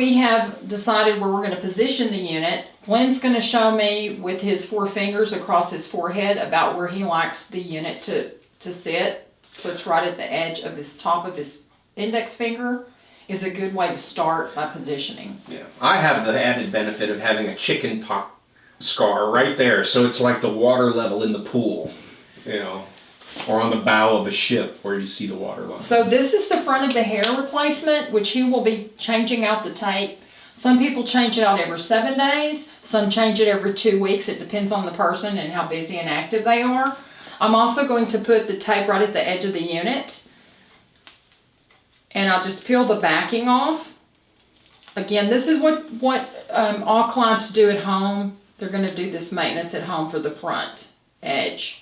we have decided where we're going to position the unit. Glenn's going to show me with his 4 fingers across his forehead about where he likes the unit to sit. So it's right at the edge of his top of his index finger is a good way to start by positioning. Yeah, I have the added benefit of having a chicken pox scar right there, so it's like the water level in the pool, you know, or on the bow of a ship where you see the water level. So this is the front of the hair replacement, which he will be changing out the tape. Some people change it out every 7 days. Some change it every 2 weeks. It depends on the person and how busy and active they are. I'm also going to put the tape right at the edge of the unit. And I'll just peel the backing off. Again, this is what all clients do at home. They're going to do this maintenance at home for the front edge.